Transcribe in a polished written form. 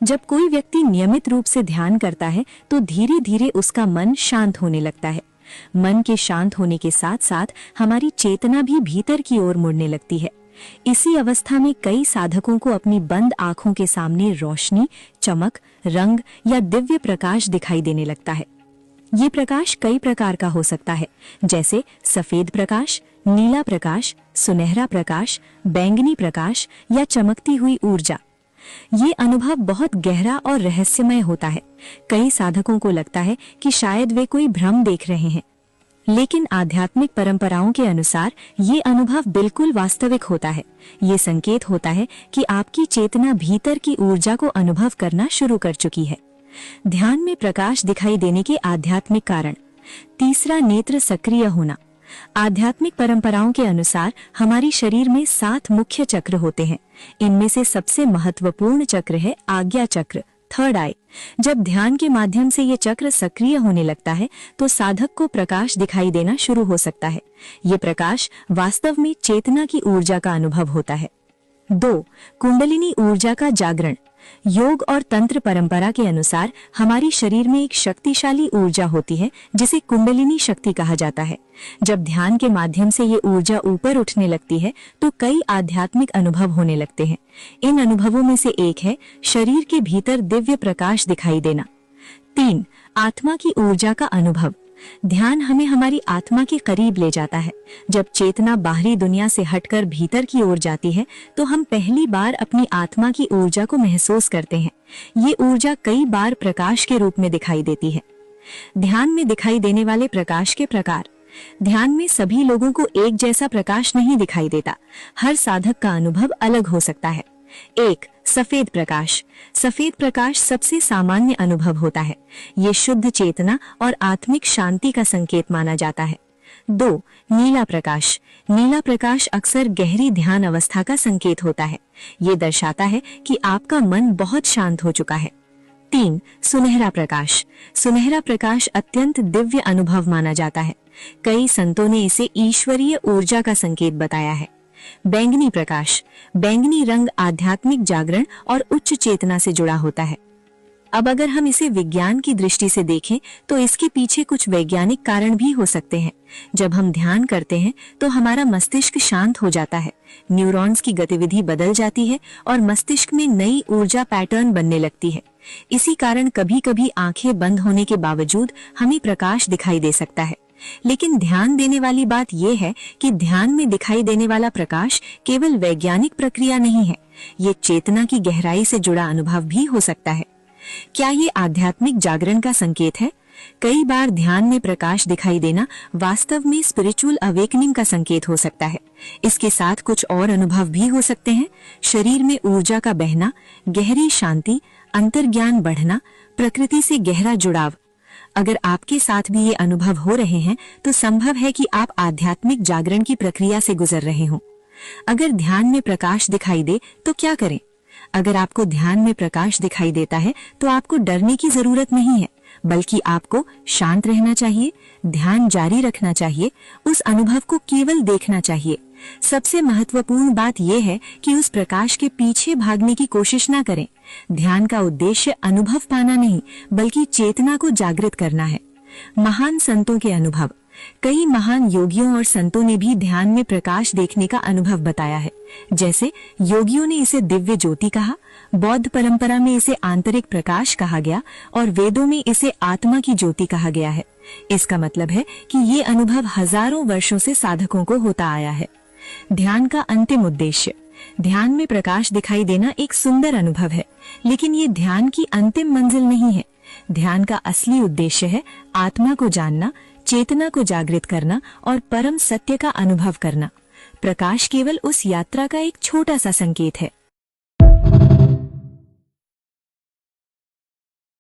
जब कोई व्यक्ति नियमित रूप से ध्यान करता है तो धीरे धीरे उसका मन शांत होने लगता है। मन के शांत होने के साथ साथ हमारी चेतना भी भीतर की ओर मुड़ने लगती है। इसी अवस्था में कई साधकों को अपनी बंद आंखों के सामने रोशनी, चमक, रंग या दिव्य प्रकाश दिखाई देने लगता है। ये प्रकाश कई प्रकार का हो सकता है, जैसे सफेद प्रकाश, नीला प्रकाश, सुनहरा प्रकाश, बैंगनी प्रकाश या चमकती हुई ऊर्जा। ये अनुभव बहुत गहरा और रहस्यमय होता है। कई साधकों को लगता है कि शायद वे कोई भ्रम देख रहे हैं, लेकिन आध्यात्मिक परंपराओं के अनुसार ये अनुभव बिल्कुल वास्तविक होता है। ये संकेत होता है कि आपकी चेतना भीतर की ऊर्जा को अनुभव करना शुरू कर चुकी है। ध्यान में प्रकाश दिखाई देने के आध्यात्मिक कारण। तीसरा, नेत्र सक्रिय होना। आध्यात्मिक परंपराओं के अनुसार हमारी शरीर में 7 मुख्य चक्र होते हैं। इनमें से सबसे महत्वपूर्ण चक्र है आज्ञा चक्र, थर्ड आई। जब ध्यान के माध्यम से ये चक्र सक्रिय होने लगता है तो साधक को प्रकाश दिखाई देना शुरू हो सकता है। ये प्रकाश वास्तव में चेतना की ऊर्जा का अनुभव होता है। 2, कुंडलिनी ऊर्जा का जागरण। योग और तंत्र परंपरा के अनुसार हमारी शरीर में एक शक्तिशाली ऊर्जा होती है जिसे कुंडलिनी शक्ति कहा जाता है। जब ध्यान के माध्यम से ये ऊर्जा ऊपर उठने लगती है तो कई आध्यात्मिक अनुभव होने लगते हैं। इन अनुभवों में से एक है शरीर के भीतर दिव्य प्रकाश दिखाई देना। 3, आत्मा की ऊर्जा का अनुभव। ध्यान हमें हमारी आत्मा के करीब ले जाता है। जब चेतना बाहरी दुनिया से हटकर भीतर की ओर जाती है तो हम पहली बार अपनी आत्मा की ऊर्जा को महसूस करते हैं। ये ऊर्जा कई बार प्रकाश के रूप में दिखाई देती है। ध्यान में दिखाई देने वाले प्रकाश के प्रकार। ध्यान में सभी लोगों को एक जैसा प्रकाश नहीं दिखाई देता। हर साधक का अनुभव अलग हो सकता है। 1, सफेद प्रकाश। सफेद प्रकाश सबसे सामान्य अनुभव होता है। ये शुद्ध चेतना और आत्मिक शांति का संकेत माना जाता है। 2, नीला प्रकाश। नीला प्रकाश अक्सर गहरी ध्यान अवस्था का संकेत होता है। ये दर्शाता है कि आपका मन बहुत शांत हो चुका है। 3, सुनहरा प्रकाश। सुनहरा प्रकाश अत्यंत दिव्य अनुभव माना जाता है। कई संतों ने इसे ईश्वरीय ऊर्जा का संकेत बताया है। बैंगनी प्रकाश। बैंगनी रंग आध्यात्मिक जागरण और उच्च चेतना से जुड़ा होता है। अब अगर हम इसे विज्ञान की दृष्टि से देखें तो इसके पीछे कुछ वैज्ञानिक कारण भी हो सकते हैं। जब हम ध्यान करते हैं तो हमारा मस्तिष्क शांत हो जाता है, न्यूरॉन्स की गतिविधि बदल जाती है और मस्तिष्क में नई ऊर्जा पैटर्न बनने लगती है। इसी कारण कभी कभी आंखें बंद होने के बावजूद हमें प्रकाश दिखाई दे सकता है। लेकिन ध्यान देने वाली बात यह है कि ध्यान में दिखाई देने वाला प्रकाश केवल वैज्ञानिक प्रक्रिया नहीं है, ये चेतना की गहराई से जुड़ा अनुभव भी हो सकता है। क्या ये आध्यात्मिक जागरण का संकेत है? कई बार ध्यान में प्रकाश दिखाई देना वास्तव में स्पिरिचुअल अवेकनिंग का संकेत हो सकता है। इसके साथ कुछ और अनुभव भी हो सकते हैं। शरीर में ऊर्जा का बहना, गहरी शांति, अंतर्ज्ञान बढ़ना, प्रकृति से गहरा जुड़ाव। अगर आपके साथ भी ये अनुभव हो रहे हैं तो संभव है कि आप आध्यात्मिक जागरण की प्रक्रिया से गुजर रहे हों। अगर ध्यान में प्रकाश दिखाई दे तो क्या करें? अगर आपको ध्यान में प्रकाश दिखाई देता है तो आपको डरने की जरूरत नहीं है, बल्कि आपको शांत रहना चाहिए, ध्यान जारी रखना चाहिए, उस अनुभव को केवल देखना चाहिए। सबसे महत्वपूर्ण बात यह है कि उस प्रकाश के पीछे भागने की कोशिश ना करें। ध्यान का उद्देश्य अनुभव पाना नहीं, बल्कि चेतना को जागृत करना है। महान संतों के अनुभव। कई महान योगियों और संतों ने भी ध्यान में प्रकाश देखने का अनुभव बताया है। जैसे योगियों ने इसे दिव्य ज्योति कहा, बौद्ध परंपरा में इसे आंतरिक प्रकाश कहा गया और वेदों में इसे आत्मा की ज्योति कहा गया है। इसका मतलब है कि ये अनुभव हजारों वर्षों से साधकों को होता आया है। ध्यान का अंतिम उद्देश्य। ध्यान में प्रकाश दिखाई देना एक सुंदर अनुभव है, लेकिन ये ध्यान की अंतिम मंजिल नहीं है। ध्यान का असली उद्देश्य है आत्मा को जानना, चेतना को जागृत करना और परम सत्य का अनुभव करना। प्रकाश केवल उस यात्रा का एक छोटा सा संकेत है।